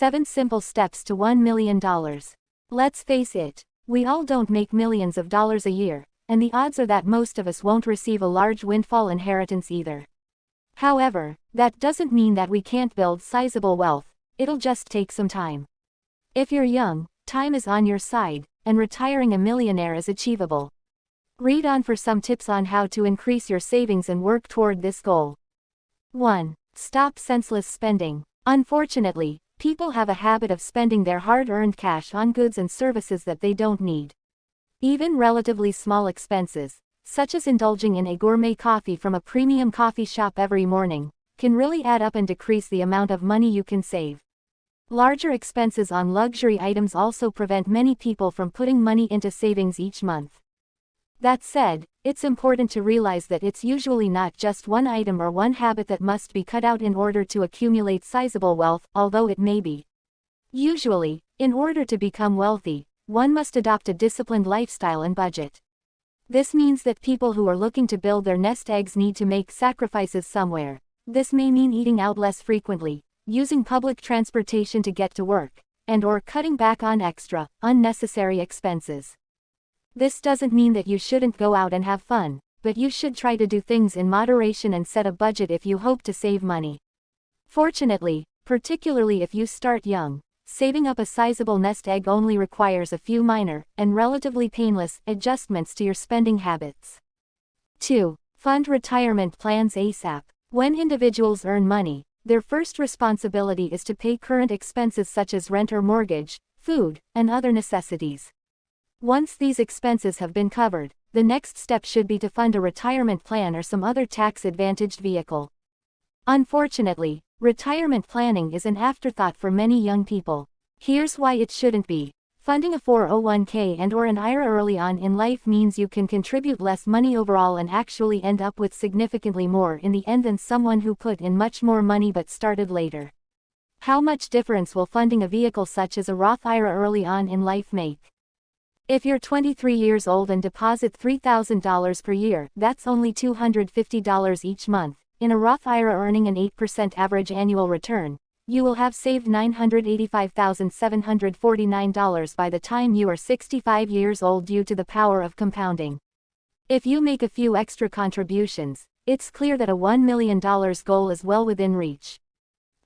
7 Simple Steps to $1 Million. Let's face it, we all don't make millions of dollars a year, and the odds are that most of us won't receive a large windfall inheritance either. However, that doesn't mean that we can't build sizable wealth, it'll just take some time. If you're young, time is on your side, and retiring a millionaire is achievable. Read on for some tips on how to increase your savings and work toward this goal. 1. Stop senseless spending. Unfortunately, people have a habit of spending their hard-earned cash on goods and services that they don't need. Even relatively small expenses, such as indulging in a gourmet coffee from a premium coffee shop every morning, can really add up and decrease the amount of money you can save. Larger expenses on luxury items also prevent many people from putting money into savings each month. That said, it's important to realize that it's usually not just one item or one habit that must be cut out in order to accumulate sizable wealth, although it may be. Usually, in order to become wealthy, one must adopt a disciplined lifestyle and budget. This means that people who are looking to build their nest eggs need to make sacrifices somewhere. This may mean eating out less frequently, using public transportation to get to work, and/or cutting back on extra, unnecessary expenses. This doesn't mean that you shouldn't go out and have fun, but you should try to do things in moderation and set a budget if you hope to save money. Fortunately, particularly if you start young, saving up a sizable nest egg only requires a few minor, and relatively painless, adjustments to your spending habits. 2. Fund retirement plans ASAP. When individuals earn money, their first responsibility is to pay current expenses such as rent or mortgage, food, and other necessities. Once these expenses have been covered, the next step should be to fund a retirement plan or some other tax-advantaged vehicle. Unfortunately, retirement planning is an afterthought for many young people. Here's why it shouldn't be. Funding a 401k and/or an IRA early on in life means you can contribute less money overall and actually end up with significantly more in the end than someone who put in much more money but started later. How much difference will funding a vehicle such as a Roth IRA early on in life make? If you're 23 years old and deposit $3,000 per year, that's only $250 each month. In a Roth IRA earning an 8% average annual return, you will have saved $985,749 by the time you are 65 years old due to the power of compounding. If you make a few extra contributions, it's clear that a $1 million goal is well within reach.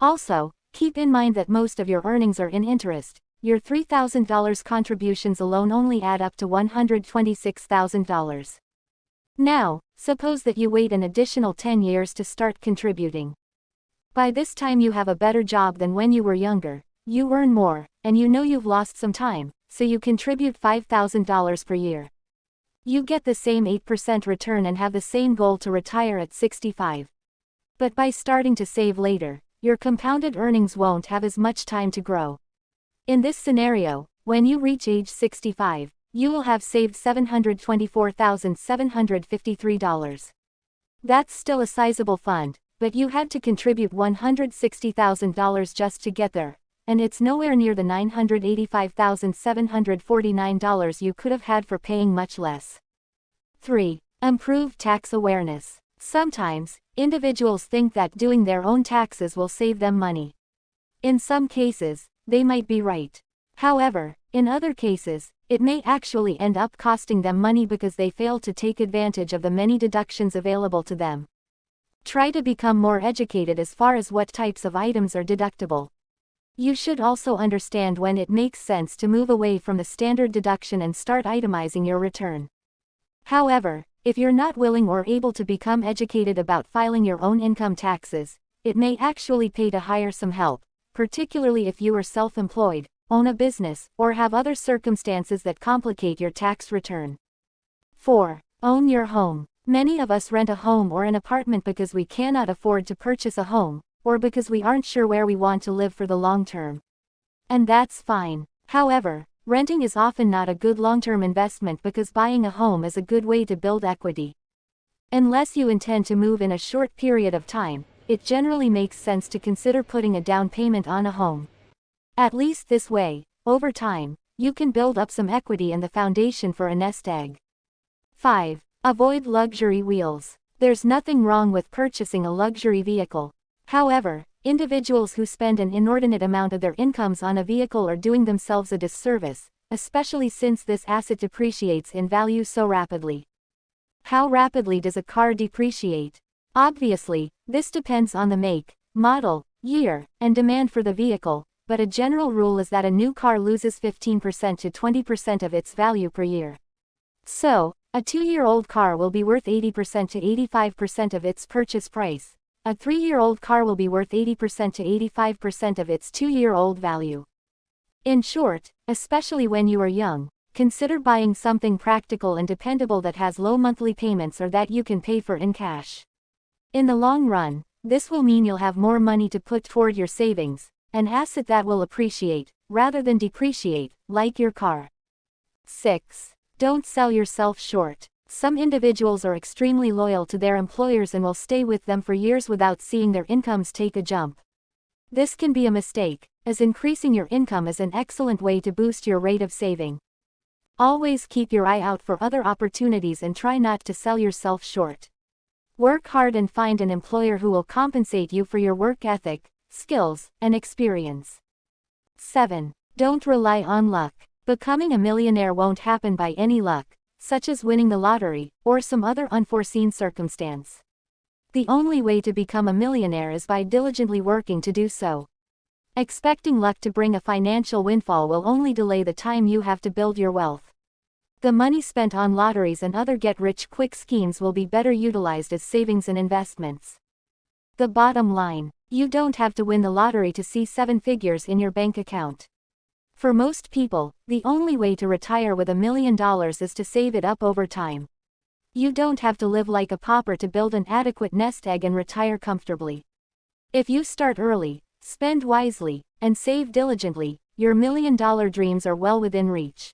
Also, keep in mind that most of your earnings are in interest. Your $3,000 contributions alone only add up to $126,000. Now, suppose that you wait an additional 10 years to start contributing. By this time you have a better job than when you were younger, you earn more, and you know you've lost some time, so you contribute $5,000 per year. You get the same 8% return and have the same goal to retire at 65. But by starting to save later, your compounded earnings won't have as much time to grow. In this scenario, when you reach age 65, you will have saved $724,753. That's still a sizable fund, but you had to contribute $160,000 just to get there, and it's nowhere near the $985,749 you could have had for paying much less. 3. Improved tax awareness. Sometimes, individuals think that doing their own taxes will save them money. In some cases, they might be right. However, in other cases, it may actually end up costing them money because they fail to take advantage of the many deductions available to them. Try to become more educated as far as what types of items are deductible. You should also understand when it makes sense to move away from the standard deduction and start itemizing your return. However, if you're not willing or able to become educated about filing your own income taxes, it may actually pay to hire some help, particularly if you are self-employed, own a business, or have other circumstances that complicate your tax return. 4. Own your home. Many of us rent a home or an apartment because we cannot afford to purchase a home, or because we aren't sure where we want to live for the long term. And that's fine. However, renting is often not a good long-term investment because buying a home is a good way to build equity. Unless you intend to move in a short period of time, it generally makes sense to consider putting a down payment on a home. At least this way, over time, you can build up some equity and the foundation for a nest egg. 5. Avoid luxury wheels. There's nothing wrong with purchasing a luxury vehicle. However, Individuals who spend an inordinate amount of their incomes on a vehicle are doing themselves a disservice, especially since this asset depreciates in value so rapidly. How rapidly does a car depreciate? Obviously, this depends on the make, model, year, and demand for the vehicle, but a general rule is that a new car loses 15% to 20% of its value per year. So, a 2-year-old car will be worth 80% to 85% of its purchase price. A 3-year-old car will be worth 80% to 85% of its 2-year-old value. In short, especially when you are young, consider buying something practical and dependable that has low monthly payments or that you can pay for in cash. In the long run, this will mean you'll have more money to put toward your savings, an asset that will appreciate, rather than depreciate, like your car. 6. Don't sell yourself short. Some individuals are extremely loyal to their employers and will stay with them for years without seeing their incomes take a jump. This can be a mistake, as increasing your income is an excellent way to boost your rate of saving. Always keep your eye out for other opportunities and try not to sell yourself short. Work hard and find an employer who will compensate you for your work ethic, skills, and experience. 7. Don't rely on luck. Becoming a millionaire won't happen by any luck, such as winning the lottery, or some other unforeseen circumstance. The only way to become a millionaire is by diligently working to do so. Expecting luck to bring a financial windfall will only delay the time you have to build your wealth. The money spent on lotteries and other get-rich-quick schemes will be better utilized as savings and investments. The bottom line, you don't have to win the lottery to see 7 figures in your bank account. For most people, the only way to retire with $1 million is to save it up over time. You don't have to live like a pauper to build an adequate nest egg and retire comfortably. If you start early, spend wisely, and save diligently, your $1 million dreams are well within reach.